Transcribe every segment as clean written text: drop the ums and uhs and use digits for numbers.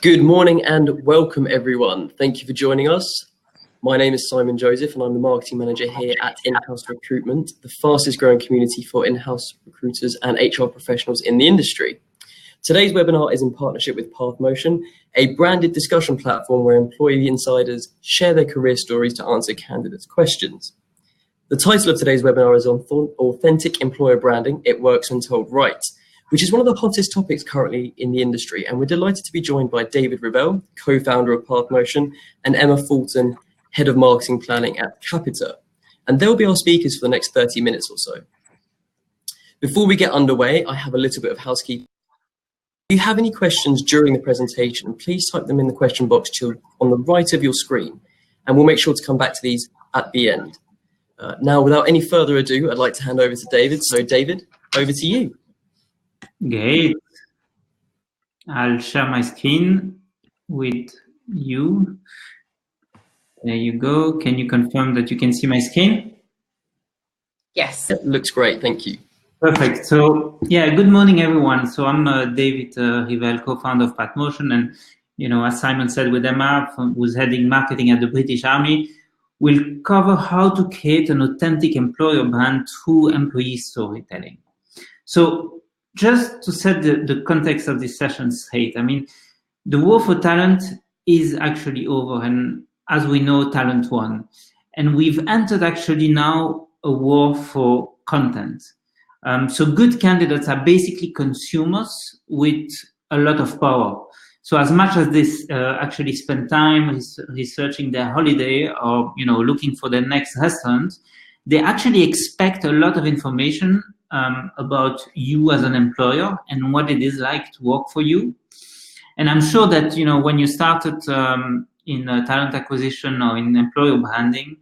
Good morning and welcome everyone. Thank you for joining us. My name is Simon Joseph and I'm the marketing manager here at In-House Recruitment, the fastest growing community for in-house recruiters and HR professionals in the industry. Today's webinar is in partnership with PathMotion, a branded discussion platform where employee insiders share their career stories to answer candidates' questions. The title of today's webinar is on Authentic Employer Branding, It Works When Told Right, which is one of the hottest topics currently in the industry. And we're delighted to be joined by David Rivel, co-founder of PathMotion, and Emma Fulton, head of marketing planning at Capita. And they'll be our speakers for the next 30 minutes or so. Before we get underway, I have a little bit of housekeeping. If you have any questions during the presentation, please type them in the question box on the right of your screen, and we'll make sure to come back to these at the end. Now, without any further ado, I'd like to hand over to David. So David, over to you. Great. I'll share my screen with you. There you go. Can you confirm that you can see my screen? Yes. It looks great. Thank you. Perfect. So, yeah, good morning, everyone. So I'm David Rivel, co-founder of PathMotion. And, as Simon said, with Emma, who's heading marketing at the British Army, we'll cover how to create an authentic employer brand through employee storytelling. So, just to set the context of this session straight, I mean, the war for talent is actually over, and as we know, talent won. And we've entered actually now a war for content. So good candidates are basically consumers with a lot of power. So as much as they actually spend time researching their holiday or looking for their next restaurant, they actually expect a lot of information about you as an employer and what it is like to work for you. And I'm sure that, when you started in talent acquisition or in employer branding,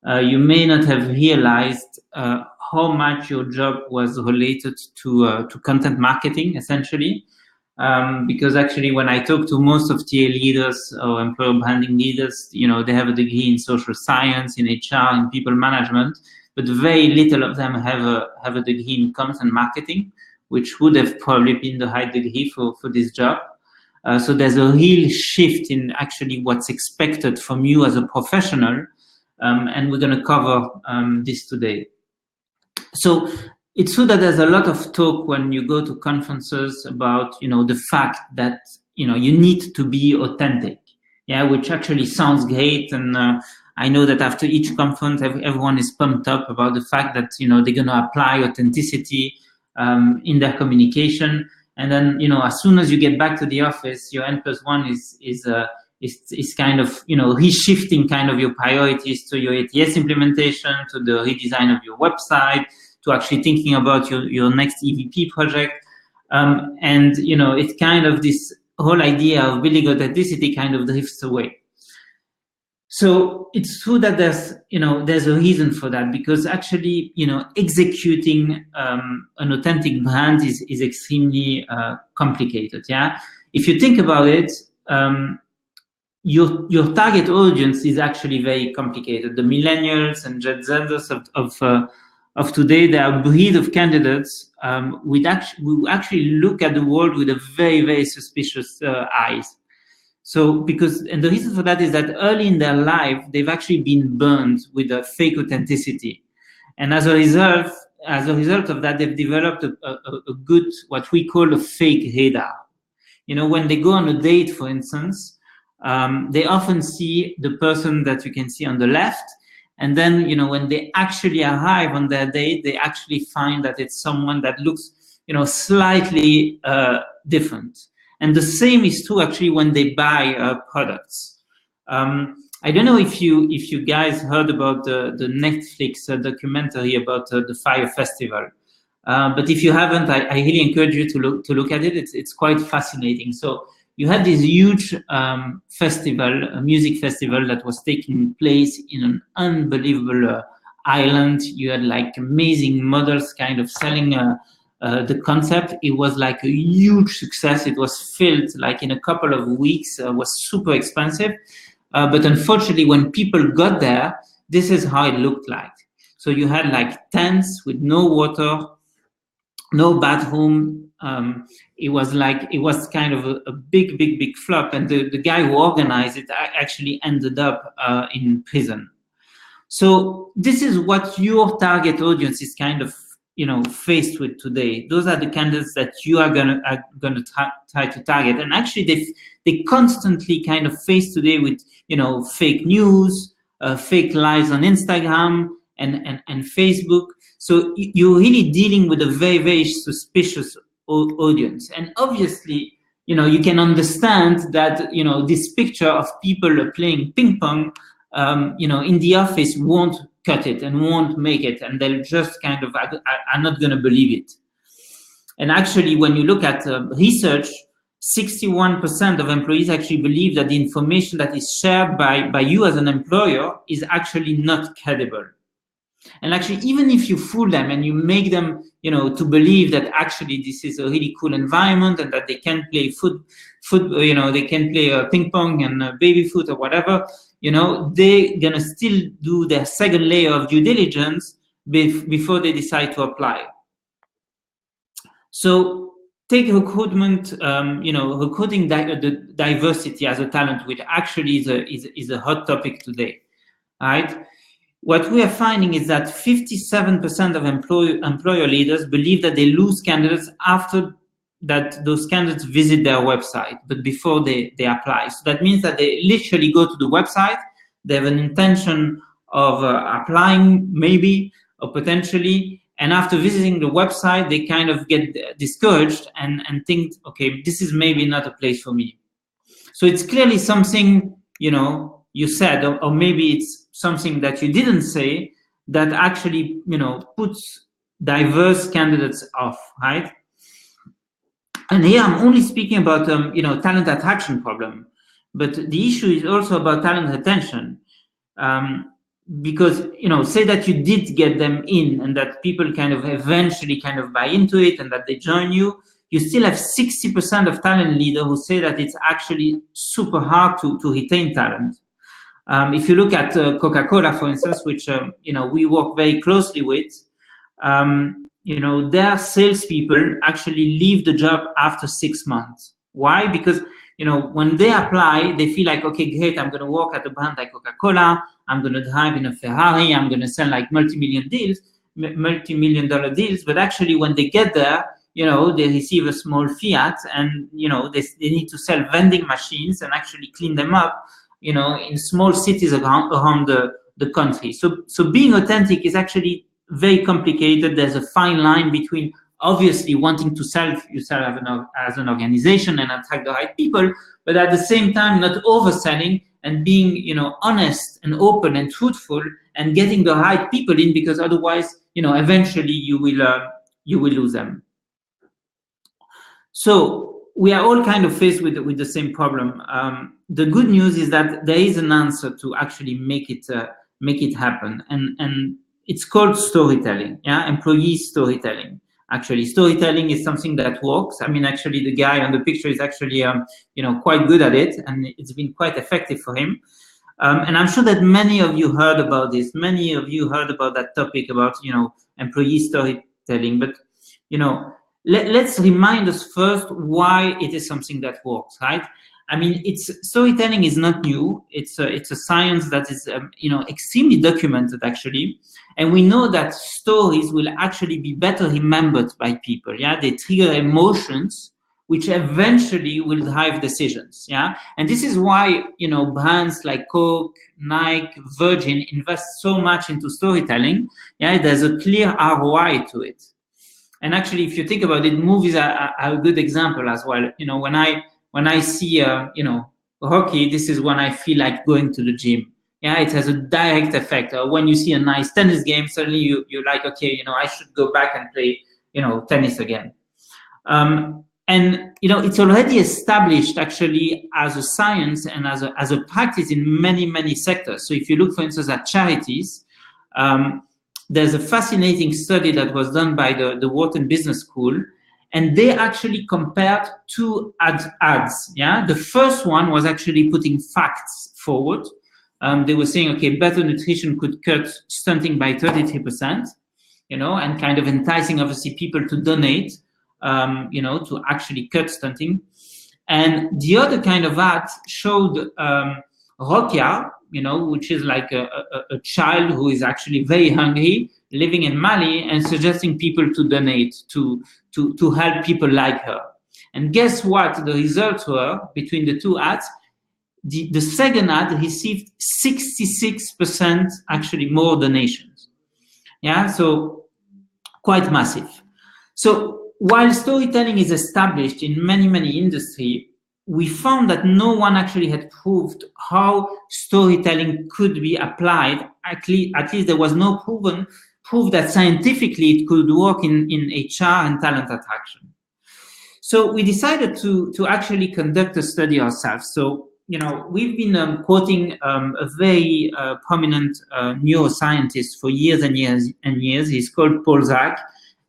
you may not have realized how much your job was related to content marketing, essentially. Because actually, when I talk to most of TA leaders or employer branding leaders, they have a degree in social science, in HR, in people management, but very little of them have a degree in content marketing, which would have probably been the high degree for this job. So there's a real shift in actually what's expected from you as a professional, and we're going to cover this today. So it's true that there's a lot of talk when you go to conferences about the fact that you need to be authentic, which actually sounds great, and I know that after each conference, everyone is pumped up about the fact that they're going to apply authenticity in their communication, and then as soon as you get back to the office, your N+1 is kind of reshifting kind of your priorities to your ATS implementation, to the redesign of your website, to actually thinking about your next EVP project, and it's kind of this whole idea of building authenticity kind of drifts away. So it's true that there's a reason for that, because actually, executing an authentic brand is extremely complicated. Yeah, if you think about it, your target audience is actually very complicated. The millennials and Gen Zers of today, they are a breed of candidates who actually look at the world with a very, very suspicious eyes. So and the reason for that is that early in their life, they've actually been burned with a fake authenticity. And as a result of that, they've developed a good, what we call a fake radar. When they go on a date, for instance, they often see the person that you can see on the left. And then, when they actually arrive on their date, they actually find that it's someone that looks, slightly different. And the same is true actually when they buy products. I don't know if you guys heard about the Netflix documentary about the Fire Festival, but if you haven't, I really encourage you to look at it. It's quite fascinating. So you had this huge festival, a music festival that was taking place in an unbelievable island. You had like amazing models kind of selling the concept. It was like a huge success. It was filled like in a couple of weeks, was super expensive. But unfortunately, when people got there, this is how it looked like. So you had like tents with no water, no bathroom, it was kind of a big flop, and the guy who organized it actually ended up in prison. So this is what your target audience is kind of, faced with today. Those are the candidates that you are gonna try to target, and actually they constantly kind of face today with fake news, fake lives on Instagram and Facebook. So you're really dealing with a very suspicious audience, and obviously you can understand that this picture of people playing ping pong in the office won't cut it and won't make it, and they'll just kind of are not going to believe it. And actually, when you look at research, 61% of employees actually believe that the information that is shared by you as an employer is actually not credible. And actually, even if you fool them and you make them, to believe that actually this is a really cool environment and that they can play they can play ping pong and baby foot or whatever, they're gonna still do their second layer of due diligence before they decide to apply. So take recruitment, recruiting the diversity as a talent, which actually is a hot topic today, right? What we are finding is that 57% of employer leaders believe that they lose candidates after that those candidates visit their website, but before they apply. So that means that they literally go to the website, they have an intention of applying maybe or potentially, and after visiting the website, they kind of get discouraged and think, okay, this is maybe not a place for me. So it's clearly something, you said, or maybe it's something that you didn't say that actually, puts diverse candidates off, right? And here I'm only speaking about, talent attraction problem, but the issue is also about talent retention. Because, say that you did get them in and that people kind of eventually kind of buy into it and that they join you, you still have 60% of talent leaders who say that it's actually super hard to retain talent. If you look at Coca-Cola, for instance, which we work very closely with, their salespeople actually leave the job after 6 months. Why? Because when they apply, they feel like, okay, great, I'm going to work at a brand like Coca-Cola, I'm going to drive in a Ferrari, I'm going to sell like multi-million dollar deals. But actually, when they get there, they receive a small Fiat, and they need to sell vending machines and actually clean them up, in small cities around the country. So being authentic is actually very complicated. There's a fine line between obviously wanting to sell yourself as an organization and attract the right people, but at the same time not overselling and being honest and open and truthful and getting the right people in, because otherwise eventually you will lose them. So we are all kind of faced with the same problem. The good news is that there is an answer to actually make it happen, and it's called storytelling. Yeah, employee storytelling. Actually, storytelling is something that works. I mean, actually, the guy on the picture is actually quite good at it, and it's been quite effective for him. And I'm sure that many of you heard about this. Many of you heard about that topic about employee storytelling, but let's remind us first why it is something that works, right? I mean, storytelling is not new. It's a science that is extremely documented, actually, and we know that stories will actually be better remembered by people. Yeah, they trigger emotions, which eventually will drive decisions. Yeah, and this is why brands like Coke, Nike, Virgin invest so much into storytelling. Yeah, there's a clear ROI to it. And actually, if you think about it, movies are a good example as well. When I see hockey, this is when I feel like going to the gym. Yeah, it has a direct effect. When you see a nice tennis game, suddenly you're like, okay, I should go back and play tennis again. And it's already established actually as a science and as a practice in many sectors. So if you look, for instance, at charities, there's a fascinating study that was done by the Wharton Business School, and they actually compared two ads. Yeah, the first one was actually putting facts forward. They were saying, okay, better nutrition could cut stunting by 33%, and kind of enticing obviously people to donate to actually cut stunting. And the other kind of ad showed Rokia, which is like a child who is actually very hungry, living in Mali, and suggesting people to donate to help people like her. And guess what the results were between the two ads? The second ad received 66% actually more donations. Yeah, so quite massive. So while storytelling is established in many industries, we found that no one actually had proved how storytelling could be applied. At least there was no proof that scientifically it could work in HR and talent attraction. So we decided to actually conduct a study ourselves. So, we've been quoting a very prominent neuroscientist for years and years and years. He's called Paul Zak.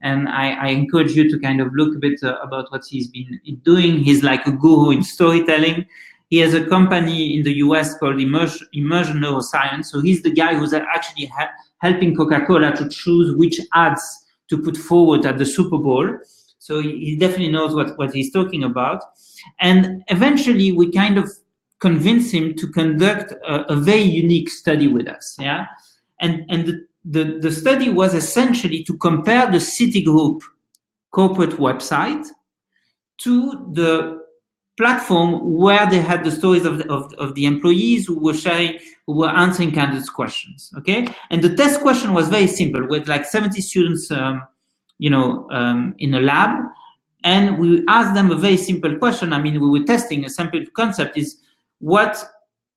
And I encourage you to kind of look a bit about what he's been doing. He's like a guru in storytelling. He has a company in the US called Immersion Neuroscience. So he's the guy who's actually helping Coca-Cola to choose which ads to put forward at the Super Bowl. So he definitely knows what he's talking about. And eventually we kind of convinced him to conduct a very unique study with us. Yeah, and the study was essentially to compare the Citigroup corporate website to the platform where they had the stories of the employees who were answering candidates' questions. Okay, and the test question was very simple, with like 70 students, in a lab, and we asked them a very simple question. I mean, we were testing a simple concept: is what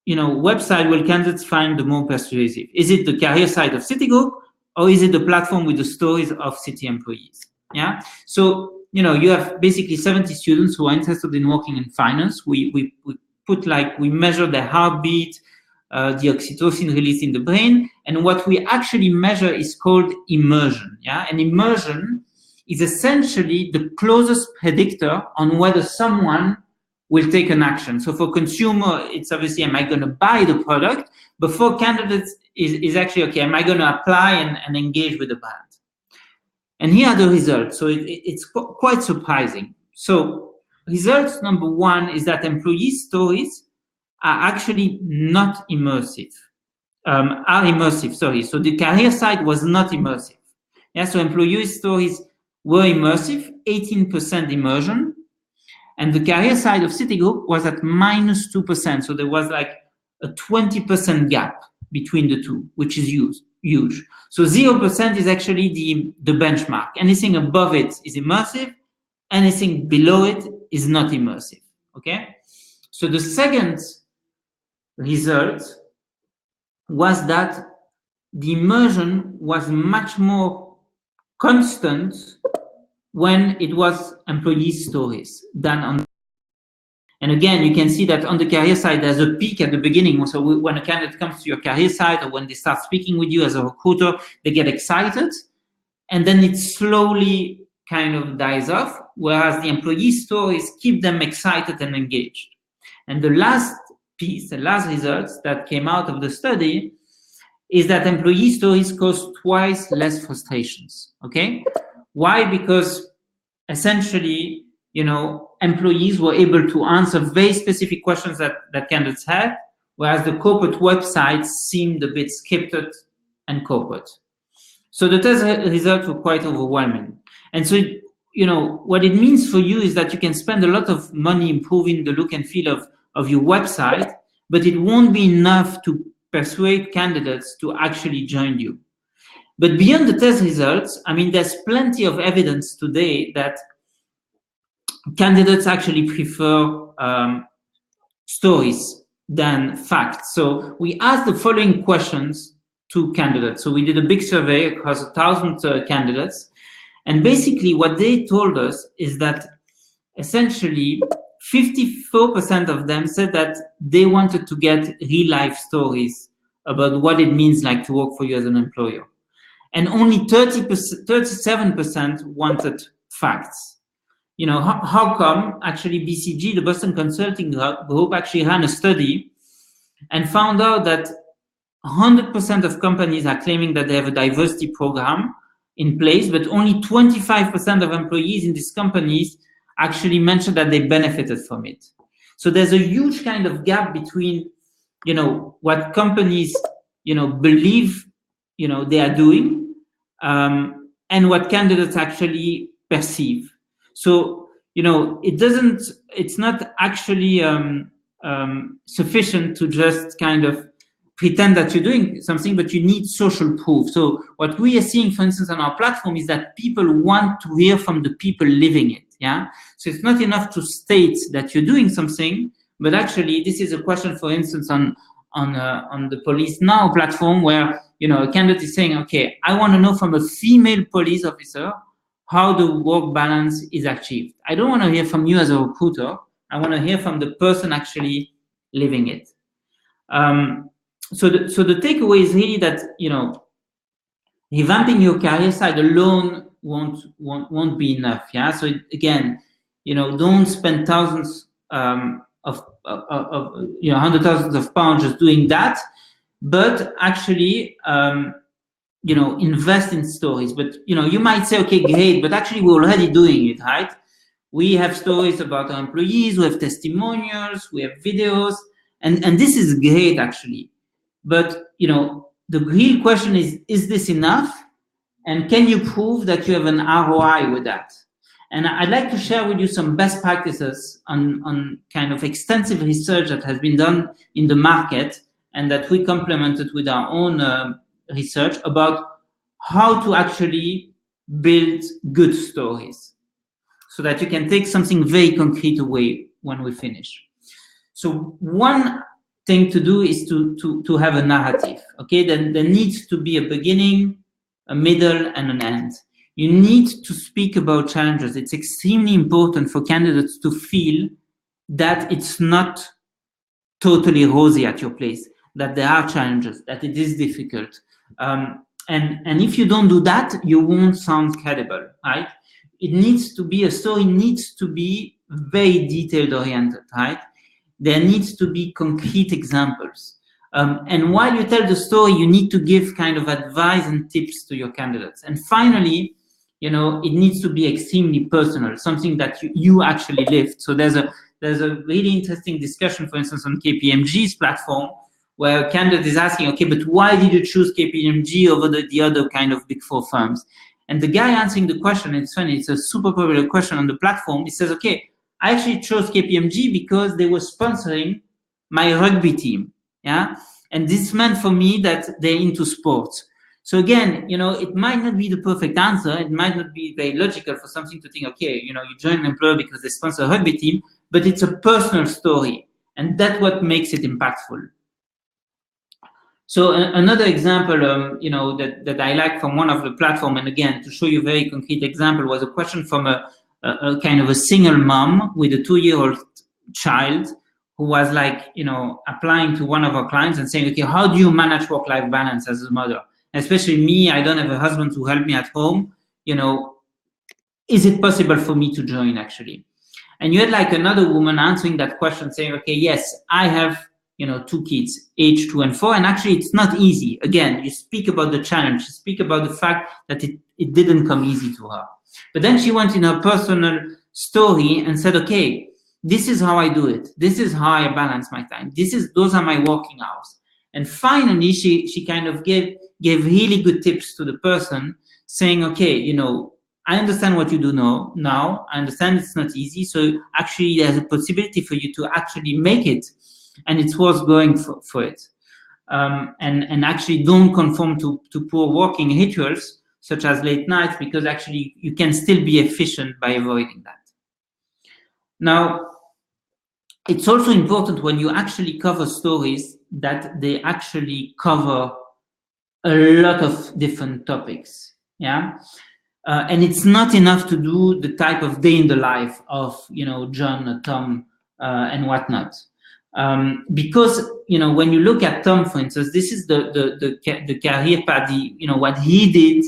website will candidates find the more persuasive? Is it the career site of Citigroup, or is it the platform with the stories of Citi employees? Yeah. So, you have basically 70 students who are interested in working in finance. We measure their heartbeat, the oxytocin released in the brain. And what we actually measure is called immersion. Yeah. And immersion is essentially the closest predictor on whether someone will take an action. So for consumer, it's obviously, am I going to buy the product? But for candidates, is actually, okay, am I going to apply and engage with the brand? And here are the results. So it's quite surprising. So results number one is that employee stories are actually not immersive. So the career site was not immersive. Yeah, so employee stories were immersive, 18% immersion. And the career side of Citigroup was at -2%. So there was like a 20% gap between the two, which is huge. So 0% is actually the benchmark. Anything above it is immersive. Anything below it is not immersive. Okay? So the second result was that the immersion was much more constant when it was employee stories than on. And again, you can see that on the career side, there's a peak at the beginning. So when a candidate comes to your career site, or when they start speaking with you as a recruiter, they get excited. And then it slowly kind of dies off, whereas the employee stories keep them excited and engaged. And the last piece, the last results that came out of the study is that employee stories cause twice less frustrations. Okay? Why? Because essentially, employees were able to answer very specific questions that candidates had, whereas the corporate websites seemed a bit scripted and corporate. So the test results were quite overwhelming. And so, what it means for you is that you can spend a lot of money improving the look and feel of your website, but it won't be enough to persuade candidates to actually join you. But beyond the test results, I mean, there's plenty of evidence today that candidates actually prefer stories than facts. So we asked the following questions to candidates. So we did a big survey across 1,000 candidates. And basically what they told us is that essentially 54% of them said that they wanted to get real life stories about what it means like to work for you as an employer. And only 37% wanted facts. How come? Actually, BCG, the Boston Consulting Group, actually ran a study and found out that 100% of companies are claiming that they have a diversity program, in place, but only 25% of employees in these companies actually mentioned that they benefited from it. So there's a huge kind of gap between, what companies, believe, they are doing, and what candidates actually perceive. So, it's not actually sufficient to just kind of pretend that you're doing something, but you need social proof. So what we are seeing, for instance, on our platform is that people want to hear from the people living it. Yeah. So it's not enough to state that you're doing something, but actually this is a question, for instance, on the Police Now platform, where a candidate is saying, okay, I want to know from a female police officer how the work balance is achieved. I don't want to hear from you as a recruiter. I want to hear from the person actually living it. So the takeaway is really that revamping your career side alone won't be enough. Yeah. So again, don't spend thousands of hundred thousands of pounds just doing that, but actually invest in stories. But you might say, okay, great, but actually we're already doing it, right? We have stories about our employees, we have testimonials, we have videos, and this is great actually. But the real question is this enough? And can you prove that you have an ROI with that? And I'd like to share with you some best practices on kind of extensive research that has been done in the market and that we complemented with our own research about how to actually build good stories so that you can take something very concrete away when we finish. So one thing to do is to have a narrative. Okay, then there needs to be a beginning, a middle, and an end. You need to speak about challenges. It's extremely important for candidates to feel that it's not totally rosy at your place, that there are challenges, that it is difficult. And if you don't do that, you won't sound credible, right? It needs to be, a story needs to be very detailed oriented, right? There needs to be concrete examples. And while you tell the story, you need to give kind of advice and tips to your candidates. And finally, it needs to be extremely personal, something that you actually lived. So there's a really interesting discussion, for instance, on KPMG's platform, where a candidate is asking, okay, but why did you choose KPMG over the other kind of big four firms? And the guy answering the question, it's funny, it's a super popular question on the platform. He says, okay, I actually chose KPMG because they were sponsoring my rugby team. Yeah. And this meant for me that they're into sports. So again, it might not be the perfect answer. It might not be very logical for something to think, okay, you join an employer because they sponsor a rugby team, but it's a personal story. And that's what makes it impactful. So another example, that I like from one of the platform, and again, to show you a very concrete example, was a question from a kind of a single mom with a 2-year-old child who was applying to one of our clients and saying, okay, how do you manage work-life balance as a mother? Especially me, I don't have a husband to help me at home. Is it possible for me to join actually? And you had another woman answering that question saying, okay, yes, I have 2 kids, age 2 and 4, and actually it's not easy. Again, you speak about the challenge, you speak about the fact that it didn't come easy to her. But then she went in her personal story and said, okay, this is how I do it. This is how I balance my time. Those are my working hours. And finally, she kind of gave really good tips to the person saying, okay, I understand what you do now. I understand it's not easy. So actually there's a possibility for you to actually make it. And it's worth going for it. And actually don't conform to poor working rituals, such as late nights, because actually you can still be efficient by avoiding that. Now, it's also important when you actually cover stories that they actually cover a lot of different topics. Yeah. And it's not enough to do the type of day in the life of, John, Tom, and whatnot. Because when you look at Tom, for instance, this is the career path, what he did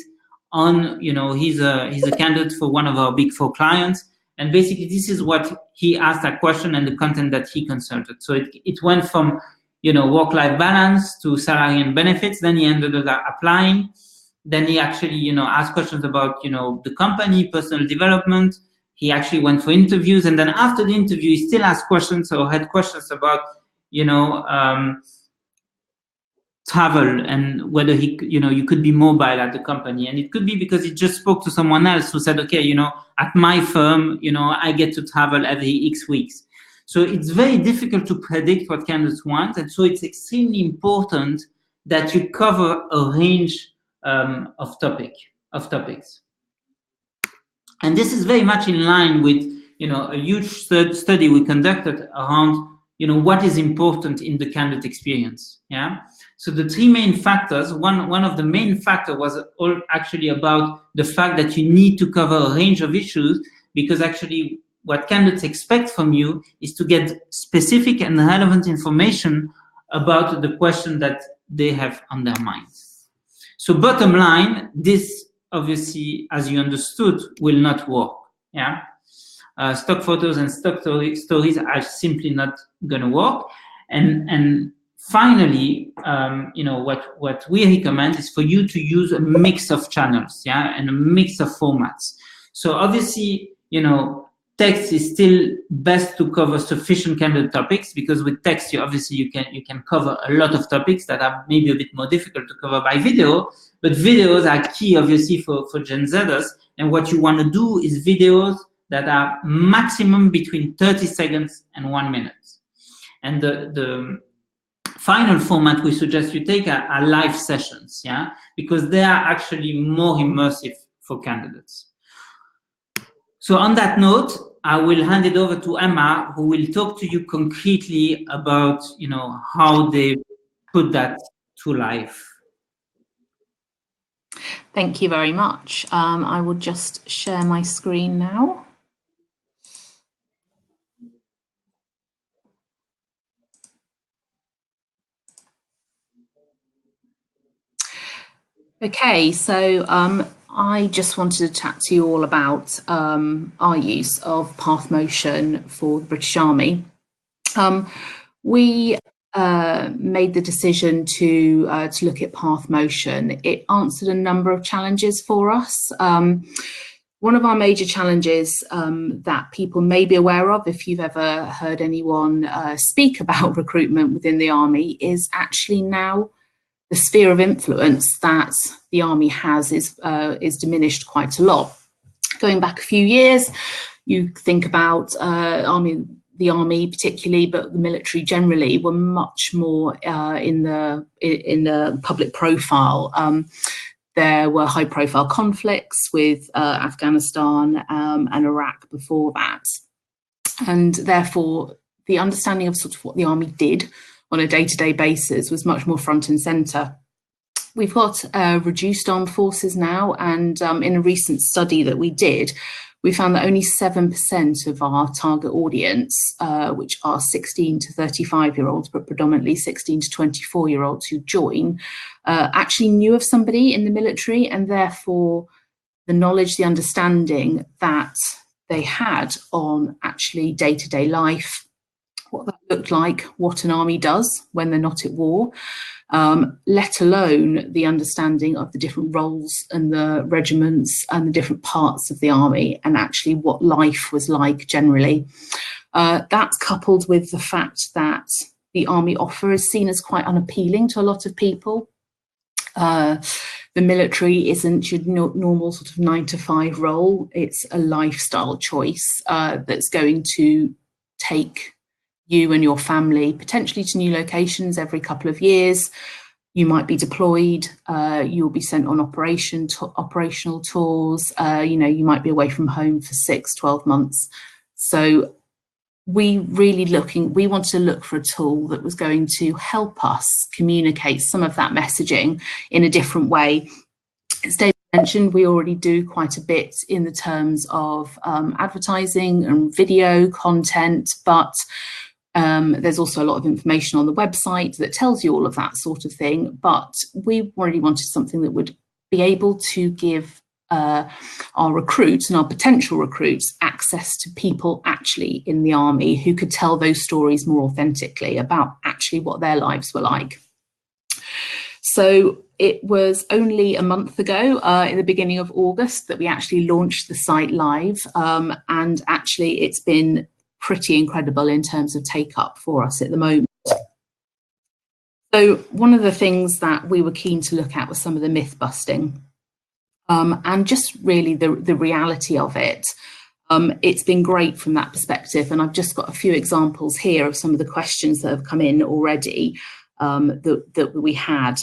on, he's a candidate for one of our big 4 clients, and basically this is what he asked that question and the content that he consulted. So it went from work-life balance to salary and benefits. Then he ended up applying. Then he actually, asked questions about, the company, personal development. He actually went for interviews, and then after the interview, he still asked questions or had questions about, travel and whether you could be mobile at the company. And it could be because he just spoke to someone else who said, okay, at my firm, I get to travel every X weeks. So it's very difficult to predict what candidates want. And so it's extremely important that you cover a range of topics. And this is very much in line with, a huge study we conducted around, what is important in the candidate experience. Yeah. So the three main factors, one of the main factors was all actually about the fact that you need to cover a range of issues, because actually what candidates expect from you is to get specific and relevant information about the question that they have on their minds. So bottom line, this obviously, as you understood, will not work. Yeah, stock photos and stock stories are simply not going to work. And finally, what we recommend is for you to use a mix of channels, yeah, and a mix of formats. So obviously, text is still best to cover sufficient candidate topics, because with text, you can cover a lot of topics that are maybe a bit more difficult to cover by video. But videos are key, obviously, for Gen Zers. And what you want to do is videos that are maximum between 30 seconds and 1 minute. And the final format we suggest you take are live sessions, yeah, because they are actually more immersive for candidates. So on that note, I will hand it over to Emma, who will talk to you concretely about, how they put that to life. Thank you very much. I will just share my screen now. Okay, so I just wanted to chat to you all about our use of PathMotion for the British Army. We made the decision to look at PathMotion. It answered a number of challenges for us. One of our major challenges that people may be aware of, if you've ever heard anyone speak about recruitment within the Army, is actually now the sphere of influence that the Army has is diminished quite a lot. Going back a few years, you think about the Army particularly, but the military generally, were much more in the public profile. There were high-profile conflicts with Afghanistan and Iraq before that, and therefore the understanding of sort of what the Army did on a day-to-day basis was much more front and centre. We've got reduced armed forces now, and in a recent study that we did, we found that only 7% of our target audience, which are 16 to 35-year-olds, but predominantly 16 to 24-year-olds who join, actually knew of somebody in the military, and therefore the knowledge, the understanding that they had on actually day-to-day life, what that looked like, what an army does when they're not at war, let alone the understanding of the different roles and the regiments and the different parts of the army, and actually what life was like generally. That's coupled with the fact that the army offer is seen as quite unappealing to a lot of people. The military isn't your normal sort of 9-to-5 role. It's a lifestyle choice that's going to take you and your family potentially to new locations every couple of years. You might be deployed, you'll be sent on operational tours, you might be away from home for 6-12 months. So we wanted to look for a tool that was going to help us communicate some of that messaging in a different way. As David mentioned, we already do quite a bit in the terms of advertising and video content, but there's also a lot of information on the website that tells you all of that sort of thing. But we really wanted something that would be able to give our recruits and our potential recruits access to people actually in the army who could tell those stories more authentically about actually what their lives were like. So It was only a month ago, in the beginning of August, that we actually launched the site live, and actually it's been pretty incredible in terms of take up for us at the moment. So one of the things that we were keen to look at was some of the myth busting, and just really the reality of it. It's been great from that perspective, and I've just got a few examples here of some of the questions that have come in already. That we had.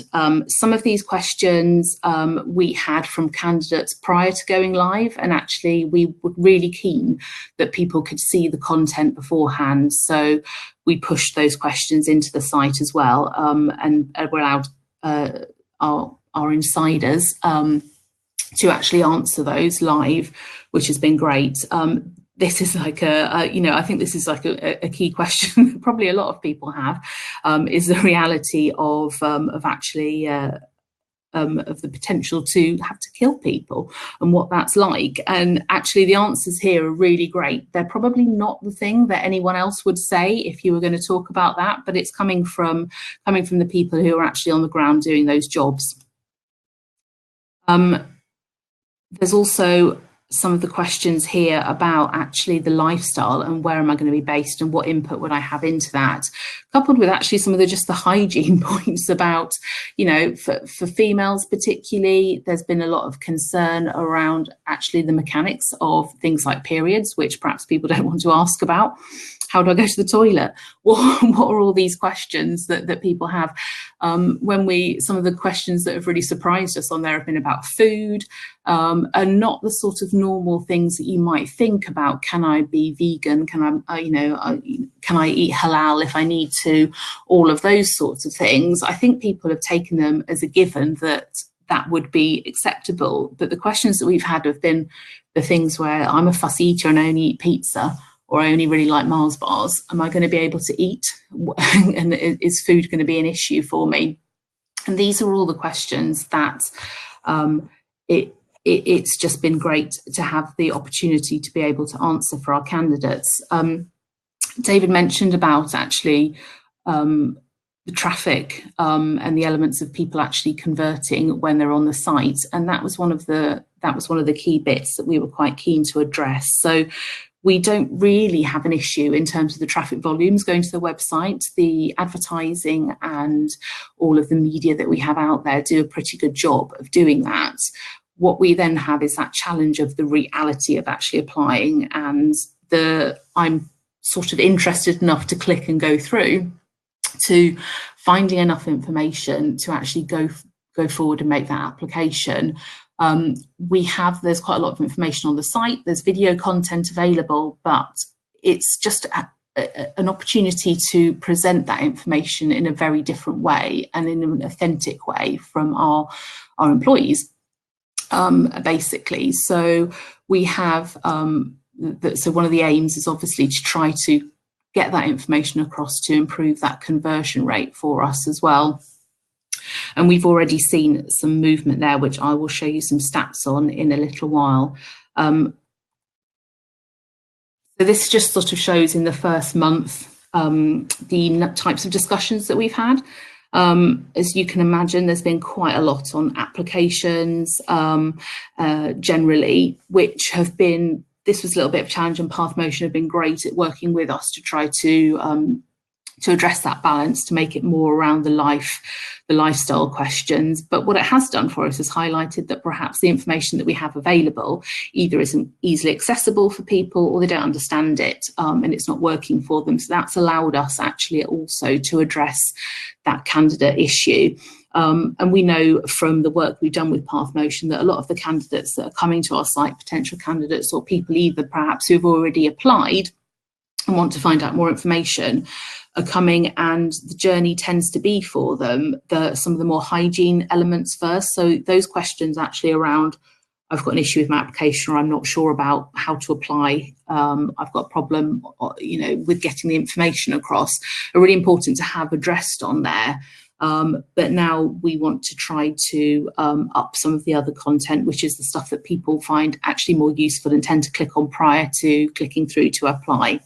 Some of these questions we had from candidates prior to going live, and actually we were really keen that people could see the content beforehand. So we pushed those questions into the site as well, and we allowed our insiders to actually answer those live, which has been great. This is like I think this is like a key question that probably a lot of people have, is the reality of actually of the potential to have to kill people and what that's like. And actually the answers here are really great. They're probably not the thing that anyone else would say if you were going to talk about that, but it's coming from the people who are actually on the ground doing those jobs. There's also some of the questions here about actually the lifestyle and where am I going to be based and what input would I have into that, coupled with actually some of the hygiene points about, for females particularly, there's been a lot of concern around actually the mechanics of things like periods, which perhaps people don't want to ask about. How do I go to the toilet? What are all these questions that people have? Some of the questions that have really surprised us on there have been about food, and not the sort of normal things that you might think about. Can I be vegan? Can I eat halal if I need to? All of those sorts of things. I think people have taken them as a given that would be acceptable. But the questions that we've had have been the things where I'm a fussy eater and I only eat pizza, or I only really like Mars bars. Am I going to be able to eat? And is food going to be an issue for me? And these are all the questions that it's just been great to have the opportunity to be able to answer for our candidates. David mentioned about actually the traffic and the elements of people actually converting when they're on the site, and that was one of the key bits that we were quite keen to address. So we don't really have an issue in terms of the traffic volumes going to the website. The advertising and all of the media that we have out there do a pretty good job of doing that. What we then have is that challenge of the reality of actually applying, and I'm sort of interested enough to click and go through to finding enough information to actually go forward and make that application. There's quite a lot of information on the site, there's video content available, but it's just an opportunity to present that information in a very different way and in an authentic way from our employees, basically. So we have, so one of the aims is obviously to try to get that information across to improve that conversion rate for us as well. And we've already seen some movement there, which I will show you some stats on in a little while. So this just sort of shows in the first month the types of discussions that we've had. As you can imagine, there's been quite a lot on applications generally, which have been, this was a little bit of a challenge, and PathMotion have been great at working with us to try to address that balance, to make it more around the lifestyle questions. But what it has done for us is highlighted that perhaps the information that we have available either isn't easily accessible for people, or they don't understand it, and it's not working for them. So that's allowed us actually also to address that candidate issue. And we know from the work we've done with PathMotion that a lot of the candidates that are coming to our site, potential candidates or people either perhaps who've already applied and want to find out more information, are coming, and the journey tends to be for them some of the more hygiene elements first. So those questions actually around, I've got an issue with my application, or I'm not sure about how to apply, I've got a problem, with getting the information across, are really important to have addressed on there. But now we want to try to up some of the other content, which is the stuff that people find actually more useful and tend to click on prior to clicking through to apply.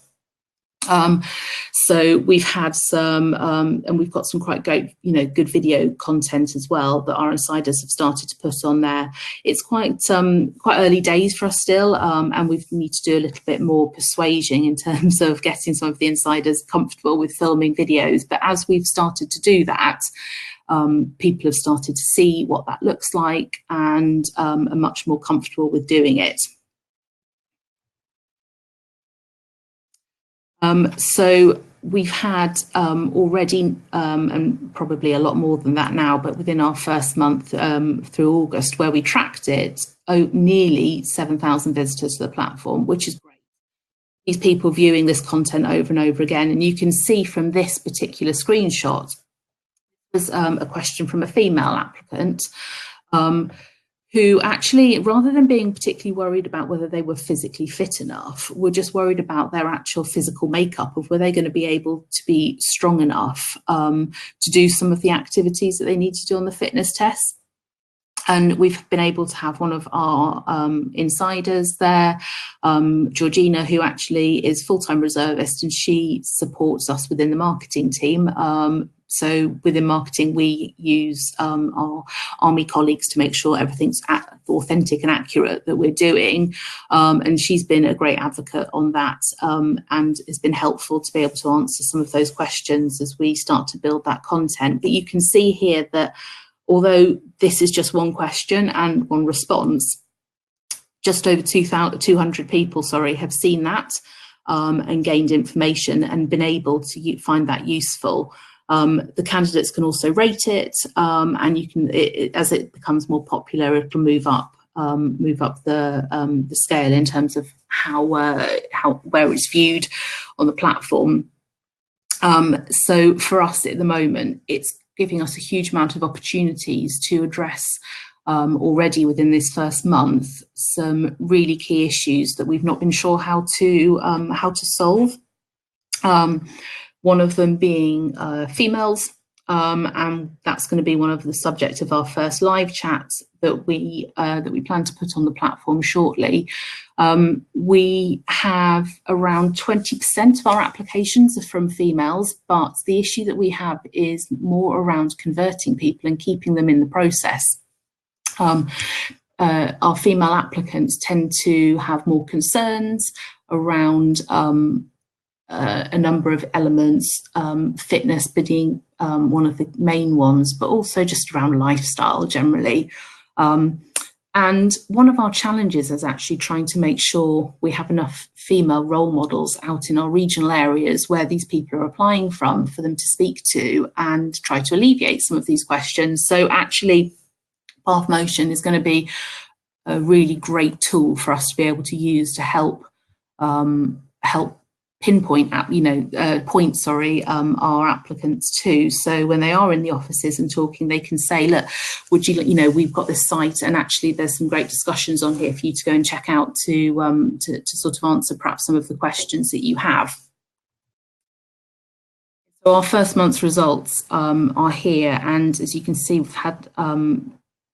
So we've had some, and we've got some quite great, good video content as well that our insiders have started to put on there. It's quite early days for us still, and we need to do a little bit more persuasion in terms of getting some of the insiders comfortable with filming videos. But as we've started to do that, people have started to see what that looks like and are much more comfortable with doing it. So we've had already, and probably a lot more than that now, but within our first month through August, where we tracked it, nearly 7,000 visitors to the platform, which is great. These people viewing this content over and over again, and you can see from this particular screenshot, there's a question from a female applicant who actually, rather than being particularly worried about whether they were physically fit enough, were just worried about their actual physical makeup of were they going to be able to be strong enough to do some of the activities that they need to do on the fitness test. And we've been able to have one of our insiders there, Georgina, who actually is full-time reservist, and she supports us within the marketing team. So within marketing, we use our Army colleagues to make sure everything's authentic and accurate that we're doing. And she's been a great advocate on that and has been helpful to be able to answer some of those questions as we start to build that content. But you can see here that although this is just one question and one response, just over 200 people, have seen that and gained information and been able to find that useful. The candidates can also rate it, and you can, as it becomes more popular, it'll move up the scale in terms of where it's viewed on the platform. So for us at the moment, it's giving us a huge amount of opportunities to address already within this first month some really key issues that we've not been sure how to solve. One of them being females, and that's going to be one of the subject of our first live chat that we plan to put on the platform shortly. We have around 20% of our applications are from females, but the issue that we have is more around converting people and keeping them in the process. Our female applicants tend to have more concerns around a number of elements, fitness being one of the main ones, but also just around lifestyle generally. And one of our challenges is actually trying to make sure we have enough female role models out in our regional areas where these people are applying from for them to speak to and try to alleviate some of these questions. So actually, PathMotion is going to be a really great tool for us to be able to use to help pinpoint our applicants too. So when they are in the offices and talking, they can say, look, would you, we've got this site and actually there's some great discussions on here for you to go and check out to sort of answer perhaps some of the questions that you have. So our first month's results are here, and as you can see, we've had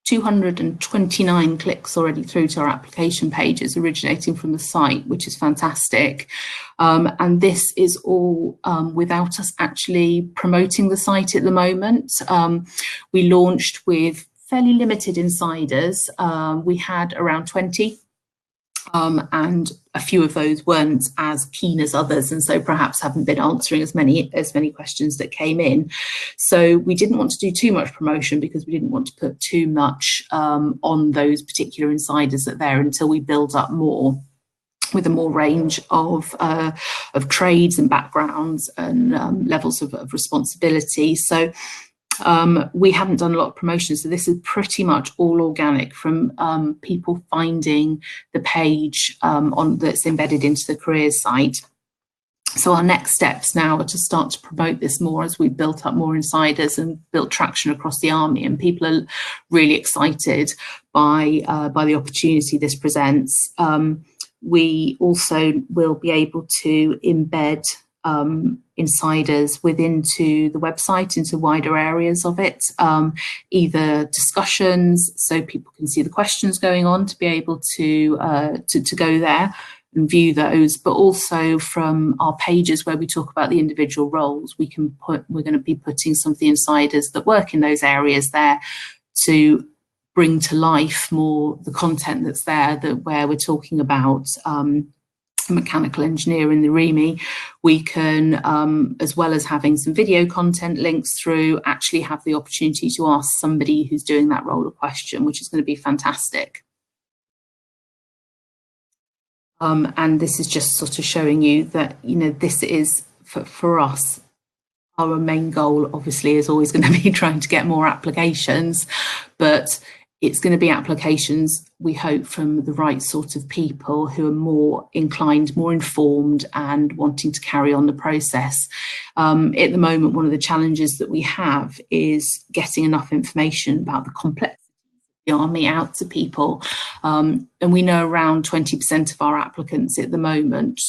229 clicks already through to our application pages originating from the site, which is fantastic. And this is all without us actually promoting the site at the moment. We launched with fairly limited insiders. We had around 20. And a few of those weren't as keen as others, and so perhaps haven't been answering as many questions that came in. So we didn't want to do too much promotion because we didn't want to put too much on those particular insiders that there until we build up more with a more range of trades and backgrounds and levels of responsibility. So we haven't done a lot of promotion, so this is pretty much all organic from people finding the page that's embedded into the careers site. So our next steps now are to start to promote this more as we've built up more insiders and built traction across the Army, and people are really excited by the opportunity this presents. We also will be able to embed insiders into the website, into wider areas of it, either discussions so people can see the questions going on to be able to go there and view those, but also from our pages where we talk about the individual roles, we're going to be putting some of the insiders that work in those areas there to bring to life more the content that's there, where we're talking about mechanical engineer in the REMI. We can, as well as having some video content links through, actually have the opportunity to ask somebody who's doing that role a question, which is going to be fantastic. And this is just sort of showing you that, you know, this is for us, our main goal obviously is always going to be trying to get more applications, but it's going to be applications, we hope, from the right sort of people who are more inclined, more informed, and wanting to carry on the process. At the moment, one of the challenges that we have is getting enough information about the complexity of the army out to people. And we know around 20% of our applicants at the moment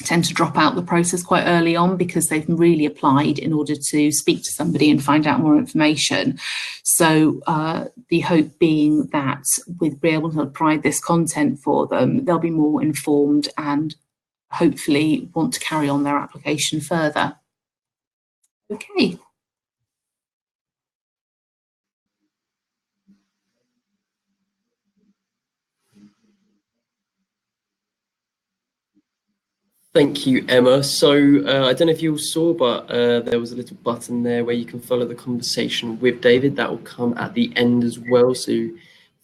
tend to drop out the process quite early on because they've really applied in order to speak to somebody and find out more information. So the hope being that with being able to provide this content for them, they'll be more informed and hopefully want to carry on their application further. Okay. Thank you, Emma. So I don't know if you all saw, but there was a little button there where you can follow the conversation with David. That will come at the end as well. So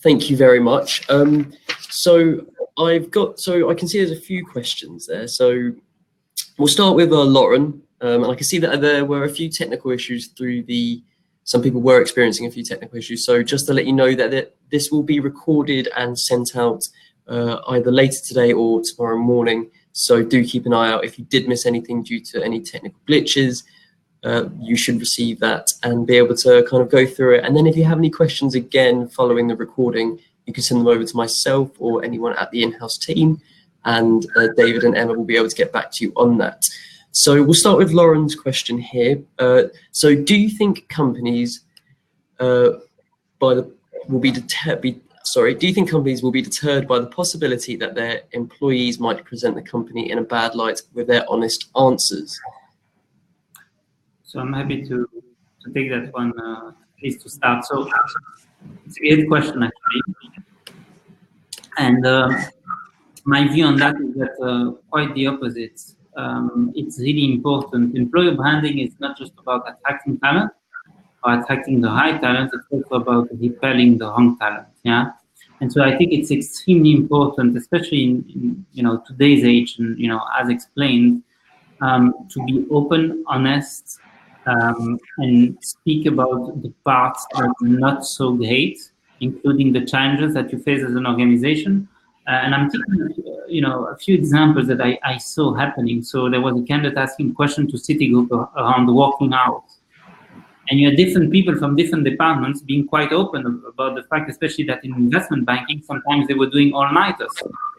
thank you very much. So I can see there's a few questions there. So we'll start with Lauren. And I can see that there were a few technical issues some people were experiencing a few technical issues. So just to let you know that this will be recorded and sent out either later today or tomorrow morning. So do keep an eye out. If you did miss anything due to any technical glitches, you should receive that and be able to kind of go through it. And then if you have any questions again following the recording, you can send them over to myself or anyone at the in-house team, and David and Emma will be able to get back to you on that. So we'll start with Lauren's question here. So do you think companies do you think companies will be deterred by the possibility that their employees might present the company in a bad light with their honest answers? So I'm happy to take that one, at least to start. So it's a great question, actually. And my view on that is that quite the opposite. It's really important. Employer branding is not just about attracting talent or attracting the high talent, it's also about repelling the wrong talent. Yeah, and so I think it's extremely important, especially in today's age, and as explained, to be open, honest, and speak about the parts that are not so great, including the challenges that you face as an organization. And I'm thinking, a few examples that I saw happening. So there was a candidate asking a question to Citigroup around the working hours. And you had different people from different departments being quite open about the fact, especially that in investment banking, sometimes they were doing all-nighters.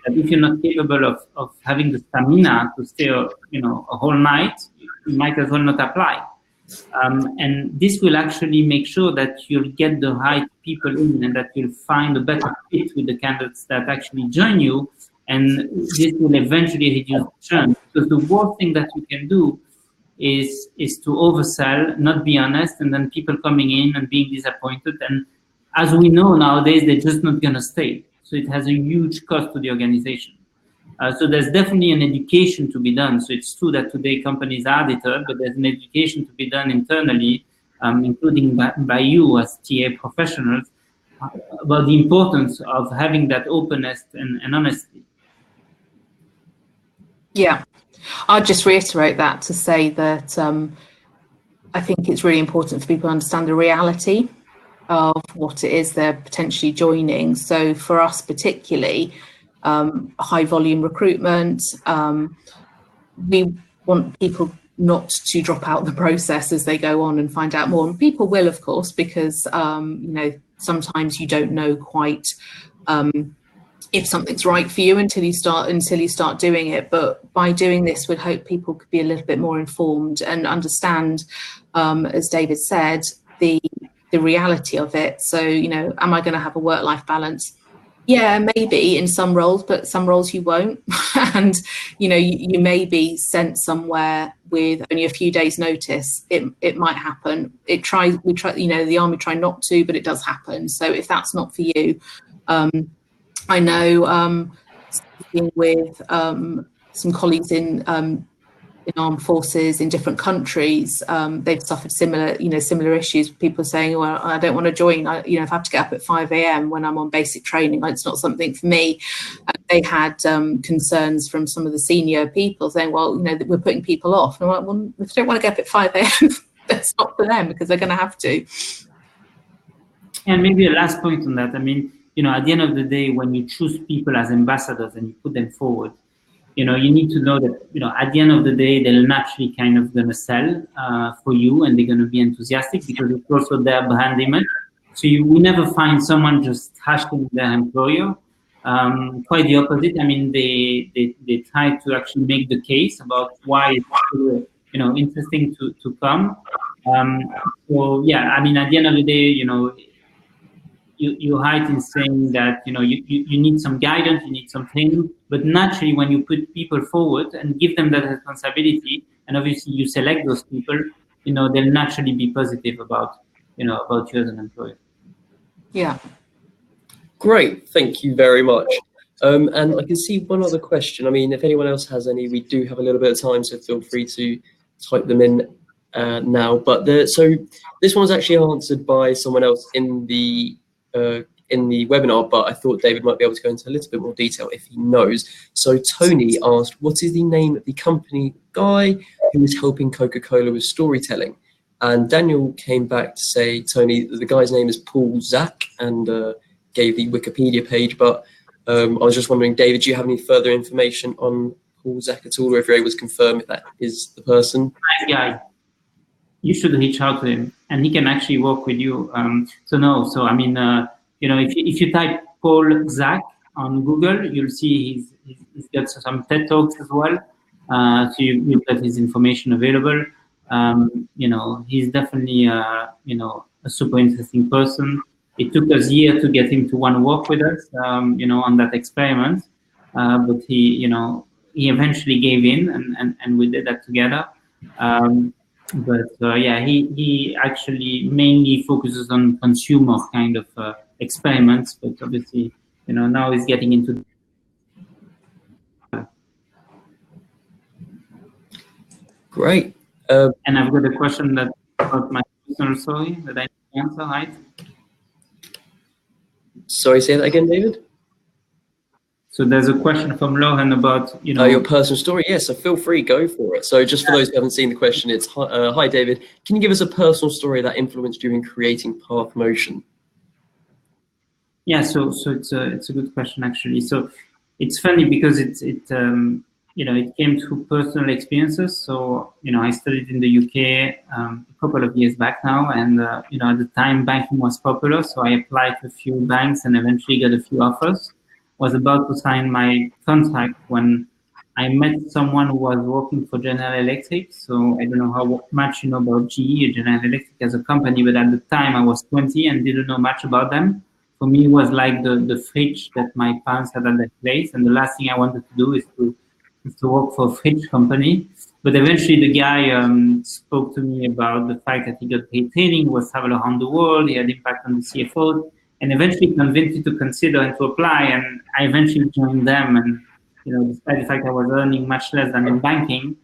That if you're not capable of having the stamina to stay, a whole night, you might as well not apply. And this will actually make sure that you'll get the right people in and that you'll find a better fit with the candidates that actually join you. And this will eventually reduce churn. Because the worst thing that you can do is to oversell, not be honest, and then people coming in and being disappointed. And as we know nowadays, they're just not going to stay. So it has a huge cost to the organization. So there's definitely an education to be done. So it's true that today companies are deterred, but there's an education to be done internally, including by you as TA professionals, about the importance of having that openness and honesty. Yeah, I'll just reiterate that to say that I think it's really important for people to understand the reality of what it is they're potentially joining. So for us particularly, high volume recruitment, we want people not to drop out the process as they go on and find out more. And people will, of course, because sometimes you don't know quite if something's right for you until you start doing it. But by doing this, we'd hope people could be a little bit more informed and understand, as David said, the reality of it. So, am I going to have a work-life balance? Yeah, maybe in some roles, but some roles you won't. And, you know, you may be sent somewhere with only a few days notice. It might happen. We try, you know, the army try not to, but it does happen. So if that's not for you, I know speaking with some colleagues in armed forces in different countries, they've suffered similar issues. People saying, well, I don't want to join. If I have to get up at 5 a.m. when I'm on basic training, it's not something for me. They had concerns from some of the senior people saying, well, we're putting people off. And I'm like, well, if they don't want to get up at 5 a.m., that's not for them, because they're going to have to. And maybe a last point on that. I mean, at the end of the day, when you choose people as ambassadors and you put them forward, you need to know that, at the end of the day, they're naturally kind of going to sell for you, and they're going to be enthusiastic because it's also their brand image. So we never find someone just hashing their employer. Quite the opposite. I mean, they try to actually make the case about why it's interesting to come. So yeah, I mean, at the end of the day, you're right in saying that you need some guidance, you need some training, but naturally when you put people forward and give them that responsibility, and obviously you select those people, they'll naturally be positive about you as an employer. Yeah. Great, thank you very much. And I can see one other question. I mean, if anyone else has any, we do have a little bit of time, so feel free to type them in now. But so this one was actually answered by someone else in the webinar, but I thought David might be able to go into a little bit more detail if he knows. So Tony asked, what is the name of the company guy who is helping Coca-Cola with storytelling? And Daniel came back to say, Tony, the guy's name is Paul Zach, and gave the Wikipedia page. But I was just wondering, David, do you have any further information on Paul Zach at all, or if you're able to confirm if that is the person? Nice guy. You should reach out to him, and he can actually work with you. So I mean, if you type Paul Zach on Google, you'll see he's got some TED Talks as well. So you've got his information available. He's definitely a super interesting person. It took us a year to get him to want to work with us, on that experiment. But he eventually gave in, and we did that together. Yeah, he actually mainly focuses on consumer kind of experiments, but obviously, now he's getting into. Great. And I've got a question about my personal story that I can answer, right? Sorry, say that again, David? So there's a question from Lauren about, your personal story. Yeah, so feel free, go for it. So just for those who haven't seen the question, it's, hi, David, can you give us a personal story that influenced you in creating PathMotion? Yeah, so it's a good question, actually. So it's funny because it came through personal experiences. So, I studied in the UK a couple of years back now, and, at the time banking was popular. So I applied to a few banks and eventually got a few offers. Was about to sign my contract when I met someone who was working for General Electric. So I don't know how much you know about GE, General Electric as a company, but at the time I was 20 and didn't know much about them. For me, it was like the fridge that my parents had at that place. And the last thing I wanted to do is to work for a fridge company. But eventually the guy spoke to me about the fact that he got paid training, was travel around the world, he had impact on the CFO, and eventually convinced me to consider and to apply. And I eventually joined them. And, despite the fact I was earning much less than in banking,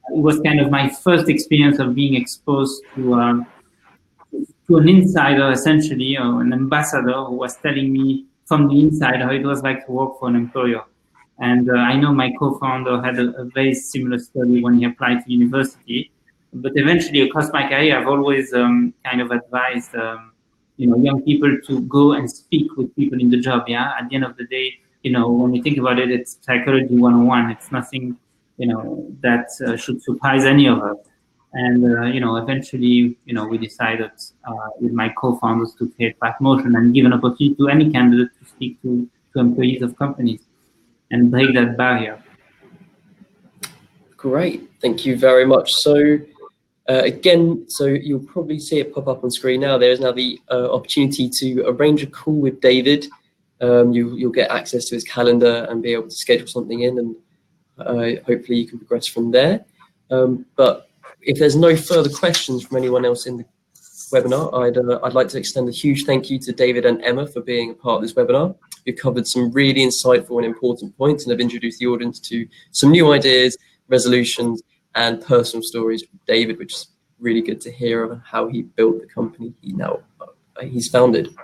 it was kind of my first experience of being exposed to an insider, essentially, or an ambassador who was telling me from the inside how it was like to work for an employer. And I know my co-founder had a very similar story when he applied to university. But eventually, across my career, I've always kind of advised young people to go and speak with people in the job. Yeah, at the end of the day, when you think about it, it's psychology 101. It's nothing, that should surprise any of us. And eventually, we decided with my co-founders to create PathMotion and give an opportunity to any candidate to speak to employees of companies and break that barrier. Great, thank you very much. So. Again, so you'll probably see it pop up on screen now. There is now the opportunity to arrange a call with David. You'll get access to his calendar and be able to schedule something in, and hopefully you can progress from there. But if there's no further questions from anyone else in the webinar, I'd like to extend a huge thank you to David and Emma for being a part of this webinar. You've covered some really insightful and important points and have introduced the audience to some new ideas, resolutions, and personal stories from David, which is really good to hear of how he built the company he's founded.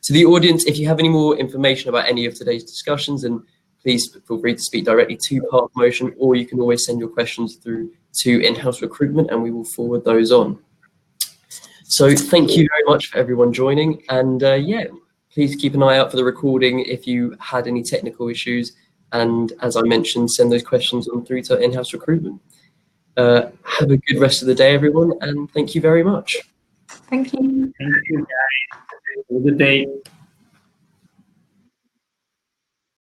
To the audience, if you have any more information about any of today's discussions, then please feel free to speak directly to PathMotion, or you can always send your questions through to in-house recruitment and we will forward those on. So thank you very much for everyone joining, and please keep an eye out for the recording if you had any technical issues, and as I mentioned, send those questions on through to in-house recruitment. Have a good rest of the day, everyone, and thank you very much. Thank you. Thank you, guys. Have a good day.